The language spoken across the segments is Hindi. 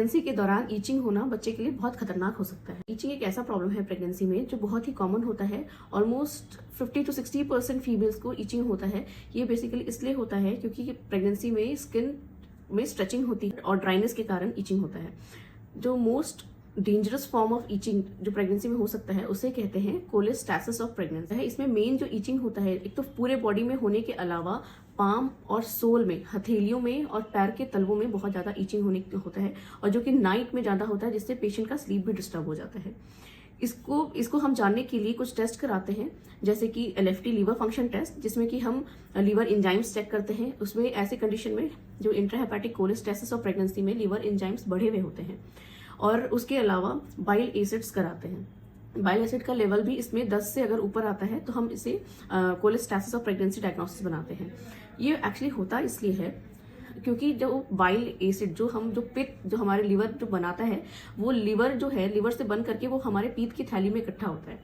प्रेगनेंसी के दौरान ईचिंग होना बच्चे के लिए बहुत खतरनाक हो सकता है। ईचिंग एक ऐसा प्रॉब्लम है प्रेगनेंसी में जो बहुत ही कॉमन होता है। ऑलमोस्ट 50 to 60% फीमेल्स को ईचिंग होता है। ये बेसिकली इसलिए होता है क्योंकि प्रेगनेंसी में स्किन में स्ट्रेचिंग होती है और ड्राइनेस के कारण ईचिंग होता है। जो most dangerous form of itching जो प्रेगनेंसी में हो सकता है उसे कहते हैं कोलेस्टेसिस ऑफ प्रेगनेंसी है। इसमें मेन जो ईचिंग होता है एक तो पूरे बॉडी में होने के अलावा पाम और सोल में, हथेलियों में और पैर के तलवों में बहुत ज्यादा ईचिंग होने होता है और जो कि नाइट में ज्यादा होता है, जिससे पेशेंट का स्लीप भी डिस्टर्ब हो जाता है। इसको हम जानने के लिए कुछ टेस्ट कराते हैं, जैसे कि एलएफटी लीवर फंक्शन टेस्ट, जिसमें कि हम लीवर एंजाइम्स चेक करते हैं। उसमें ऐसे कंडीशन में जो इंट्राहेपेटिक कोलेस्टेसिस ऑफ प्रेगनेंसी में लीवर एंजाइम्स बढ़े हुए होते हैं। और उसके अलावा बाइल एसिड्स कराते हैं। बाइल एसिड का लेवल भी इसमें 10 से अगर ऊपर आता है तो हम इसे कोलेस्टेसिस ऑफ प्रेगनेंसी डायग्नोसिस बनाते हैं। ये एक्चुअली होता इसलिए है क्योंकि जो बाइल एसिड जो पित्त जो हमारे लीवर जो बनाता है, वो लीवर जो है लीवर से बन करके वो हमारे पीत की थैली में इकट्ठा होता है।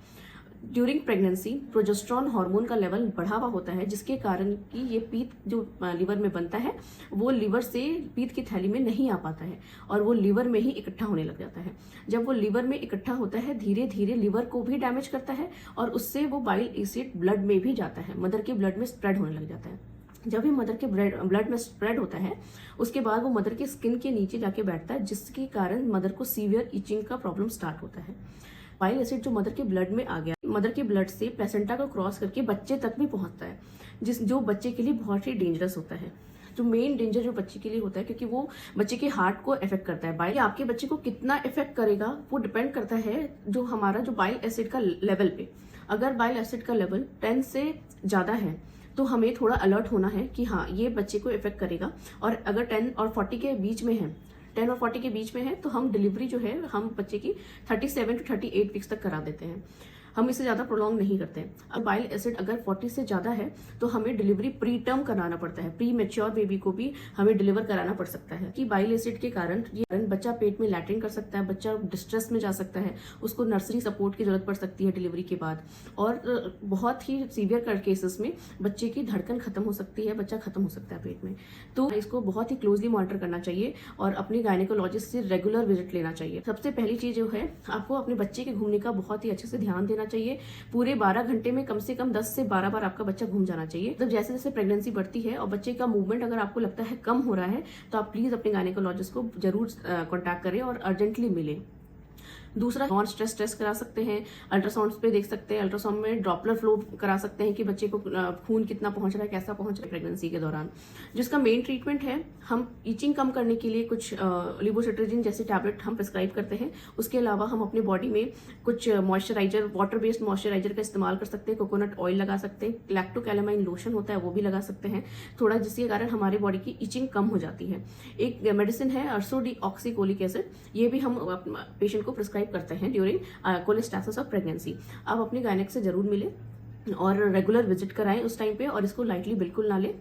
ड्यूरिंग प्रेगनेंसी प्रोजेस्टेरॉन हार्मोन का लेवल बढ़ा हुआ होता है, जिसके कारण कि ये पीत जो लीवर में बनता है वो लीवर से पीत की थैली में नहीं आ पाता है और वो लीवर में ही इकट्ठा होने लग जाता है। जब वो लीवर में इकट्ठा होता है, धीरे धीरे लीवर को भी डैमेज करता है और उससे वो बाइल एसिड ब्लड में भी जाता है, मदर के ब्लड में स्प्रेड होने लग जाता है। जब भी मदर के ब्लड में स्प्रेड होता है, उसके बाद वो मदर की स्किन के नीचे जाके बैठता है, जिसके कारण मदर को सीवियर इचिंग का प्रॉब्लम स्टार्ट होता है। बाइल एसिड जो मदर के ब्लड में आ गया, मदर के ब्लड से प्लेसेंटा को क्रॉस करके बच्चे तक भी पहुंचता है, जो बच्चे के लिए बहुत ही डेंजरस होता है। जो मेन डेंजर जो बच्चे के लिए होता है, क्योंकि वो बच्चे के हार्ट को इफेक्ट करता है। बाइल आपके बच्चे को कितना इफेक्ट करेगा वो डिपेंड करता है जो हमारा जो बाइल एसिड का लेवल पे। अगर बाइल एसिड का लेवल 10 से ज्यादा है तो हमें थोड़ा अलर्ट होना है कि हाँ, ये बच्चे को इफेक्ट करेगा। और अगर 10 और 40 के बीच में है, 10 और 40 के बीच में है, तो हम डिलीवरी जो है हम बच्चे की 37 to 38 वीक्स तक करा देते हैं। हम इससे ज्यादा प्रोलॉन्ग नहीं करते हैं। अब बाइल एसिड अगर 40 से ज्यादा है तो हमें डिलीवरी प्री टर्म कराना पड़ता है। प्री मेच्योर बेबी को भी हमें डिलीवर कराना पड़ सकता है कि बाइल एसिड के कारण बच्चा पेट में लैट्रिन कर सकता है, बच्चा डिस्ट्रेस में जा सकता है, उसको नर्सरी सपोर्ट की जरूरत पड़ सकती है डिलीवरी के बाद। और बहुत ही सीवियर केसेस में बच्चे की धड़कन खत्म हो सकती है, बच्चा खत्म हो सकता है पेट में। तो इसको बहुत ही क्लोजली मॉनिटर करना चाहिए और अपने गायनेकोलॉजिस्ट से रेगुलर विजिट लेना चाहिए। सबसे पहली चीज जो है, आपको अपने बच्चे के घूमने का बहुत ही अच्छे से ध्यान देना चाहिए। पूरे 12 घंटे में कम से कम 10 से 12 बार आपका बच्चा घूम जाना चाहिए। जब जैसे जैसे प्रेगनेंसी बढ़ती है और बच्चे का मूवमेंट अगर आपको लगता है कम हो रहा है, तो आप प्लीज अपने गायनेकोलॉजिस्ट को जरूर कांटेक्ट करें और अर्जेंटली मिलें। दूसरा, नॉन स्ट्रेस टेस्ट करा सकते हैं, अल्ट्रासाउंड पे देख सकते हैं, अल्ट्रासाउंड में ड्रॉपलर फ्लो करा सकते हैं कि बच्चे को खून कितना पहुंच रहा है, कैसा पहुंच रहा है प्रेगनेंसी के दौरान। जिसका मेन ट्रीटमेंट है, हम ईचिंग कम करने के लिए कुछ लिवोसिट्राजिन जैसे टैबलेट हम प्रिस्क्राइब करते हैं। उसके अलावा हम अपने बॉडी में कुछ मॉइस्चराइजर, वाटर बेस्ड मॉइस्चराइजर का इस्तेमाल कर सकते हैं, कोकोनट ऑयल लगा सकते हैं, लैक्टोकैलामाइन लोशन होता है वो भी लगा सकते हैं थोड़ा, जिसके कारण हमारी बॉडी की ईचिंग कम हो जाती है। एक मेडिसिन है अर्सोडीऑक्सीकोलिक एसिड, ये भी हम पेशेंट को प्रिस्क्राइब करते हैं ड्यूरिंग कोलेस्टेसिस ऑफ प्रेगनेंसी। आप अपने गायनेक से जरूर मिलें और रेगुलर विजिट कराएं उस टाइम पे, और इसको लाइटली बिल्कुल ना लें।